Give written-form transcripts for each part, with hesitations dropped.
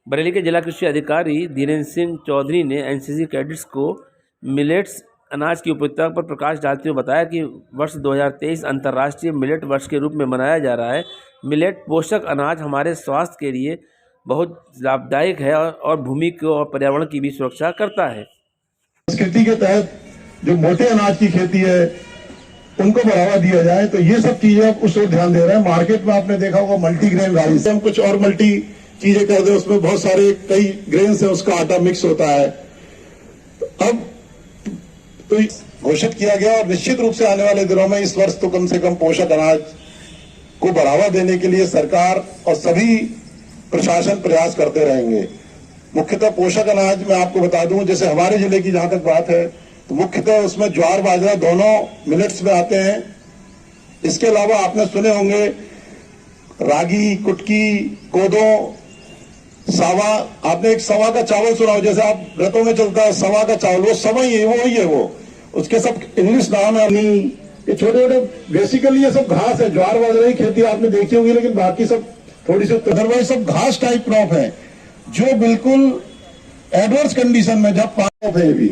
बरेली के जिला कृषि अधिकारी धीरेन्द्र सिंह चौधरी ने एनसीसी कैडेट्स को मिलेट्स अनाज की उपयोगिता पर प्रकाश डालते हुए बताया कि वर्ष 2023 अंतर्राष्ट्रीय मिलेट वर्ष के रूप में मनाया जा रहा है। मिलेट पोषक अनाज हमारे स्वास्थ्य के लिए बहुत लाभदायक है और भूमि को और पर्यावरण की भी सुरक्षा करता है। संस्कृति के तहत जो मोटे अनाज की खेती है उनको बढ़ावा दिया जाए, तो ये सब चीजें उस ओर ध्यान दे रहे हैं। मार्केट में आपने देखा होगा मल्टीग्रेन राइस, हम कुछ और मल्टी चीजें कर दे, उसमें बहुत सारे कई ग्रेन से उसका आटा मिक्स होता है। अब तो घोषित किया गया और निश्चित रूप से आने वाले दिनों में इस वर्ष तो कम से कम पोषक अनाज को बढ़ावा देने के लिए सरकार और सभी प्रशासन प्रयास करते रहेंगे। मुख्यतः पोषक अनाज में आपको बता दूं, जैसे हमारे जिले की जहां तक बात है तो मुख्यतः उसमें ज्वार बाजरा दोनों मिलेट्स में आते हैं। इसके अलावा आपने सुने होंगे रागी, कुटकी, कोदो, सावा। आपने एक सवा का चावल सुना हो, जैसे आप व्रतों में चलता है सवा का चावल, वो सवा ही है, वो ही है, वो उसके सब इंग्लिश नाम है। ये छोटे छोटे बेसिकली ये सब घास है। ज्वार बाजरा की खेती आपने देखी होगी, लेकिन बाकी सब थोड़ी सी अदरवाइज सब घास टाइप क्रॉप है जो बिल्कुल एडवर्स कंडीशन में जब क्रॉप है, भी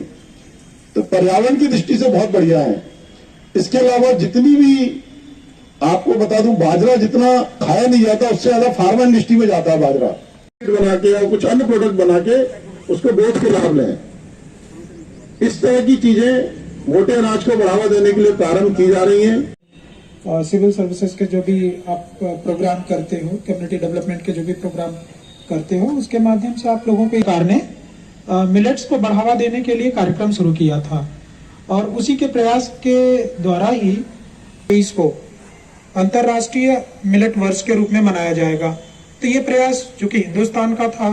तो पर्यावरण की दृष्टि से बहुत बढ़िया है। इसके अलावा जितनी भी आपको बता दूं, बाजरा जितना खाया नहीं जाता उससे ज्यादा फार्मा इंडस्ट्री में जाता है बाजरा, बना के और कुछ अन्य प्रोडक्ट बना के उसको बेच के लाभ लें। इस तरह की चीजें मोटे अनाज को बढ़ावा देने के लिए प्रारंभ की जा रही हैं। सिविल सर्विसेज के जो भी आप प्रोग्राम करते हो, कम्युनिटी डेवलपमेंट के जो भी प्रोग्राम करते हो, उसके माध्यम से आप लोगों को सरकार ने मिलेट्स को बढ़ावा देने के लिए कार्यक्रम शुरू किया था और उसी के प्रयास के द्वारा ही इसको अंतर्राष्ट्रीय मिलेट वर्ष के रूप में मनाया जाएगा। तो ये प्रयास जो कि हिंदुस्तान का था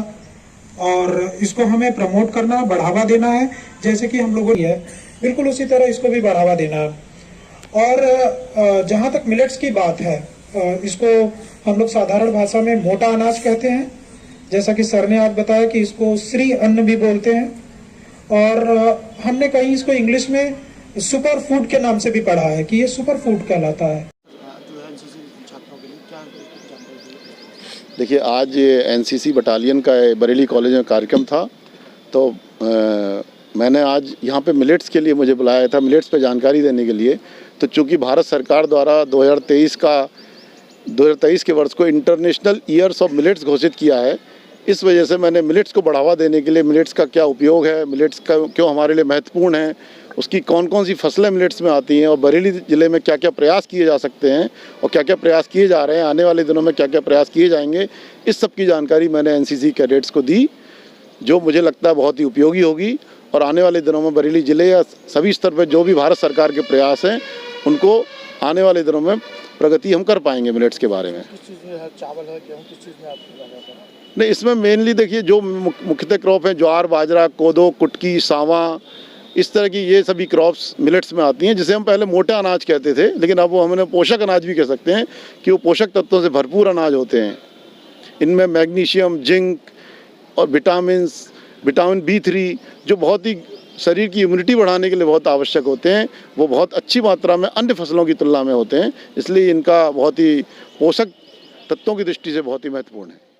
और इसको हमें प्रमोट करना, बढ़ावा देना है, जैसे कि हम लोगों ने है, बिल्कुल उसी तरह इसको भी बढ़ावा देना है। और जहां तक मिलेट्स की बात है, इसको हम लोग साधारण भाषा में मोटा अनाज कहते हैं, जैसा कि सर ने आज बताया कि इसको श्री अन्न भी बोलते हैं, और हमने कहीं इसको इंग्लिश में सुपर फूड के नाम से भी पढ़ा है कि ये सुपर फूड कहलाता है। देखिए, आज एनसीसी बटालियन का बरेली कॉलेज में कार्यक्रम था, तो मैंने आज यहाँ पे मिलेट्स के लिए मुझे बुलाया था, मिलेट्स पे जानकारी देने के लिए। तो चूँकि भारत सरकार द्वारा 2023 के वर्ष को इंटरनेशनल ईयर्स ऑफ मिलेट्स घोषित किया है, इस वजह से मैंने मिलेट्स को बढ़ावा देने के लिए, मिलेट्स का क्या उपयोग है, मिलेट्स का क्यों हमारे लिए महत्वपूर्ण है, उसकी कौन कौन सी फसलें मिलेट्स में आती हैं और बरेली ज़िले में क्या क्या प्रयास किए जा सकते हैं और क्या क्या प्रयास किए जा रहे हैं, आने वाले दिनों में क्या क्या प्रयास किए जाएंगे, इस सब की जानकारी मैंने एनसीसी कैडेट्स को दी, जो मुझे लगता है बहुत ही उपयोगी होगी। और आने वाले दिनों में बरेली ज़िले या सभी स्तर पर जो भी भारत सरकार के प्रयास हैं, उनको आने वाले दिनों में प्रगति हम कर पाएंगे मिलेट्स के बारे में। किस चीज़ में है, चावल है, गेहूँ, किस चीज़ में आप नहीं, इसमें मेनली देखिए जो मुख्यतः क्रॉप है, ज्वार बाजरा, कोदो, कुटकी, सावा, इस तरह की ये सभी क्रॉप्स मिलेट्स में आती हैं, जिसे हम पहले मोटा अनाज कहते थे, लेकिन अब वो हमने पोषक अनाज भी कह सकते हैं कि वो पोषक तत्वों से भरपूर अनाज होते हैं। इनमें मैग्नीशियम, जिंक और विटामिन B3 जो बहुत ही शरीर की इम्यूनिटी बढ़ाने के लिए बहुत आवश्यक होते हैं, वो बहुत अच्छी मात्रा में अन्य फसलों की तुलना में होते हैं, इसलिए इनका बहुत ही पोषक तत्वों की दृष्टि से बहुत ही महत्वपूर्ण है।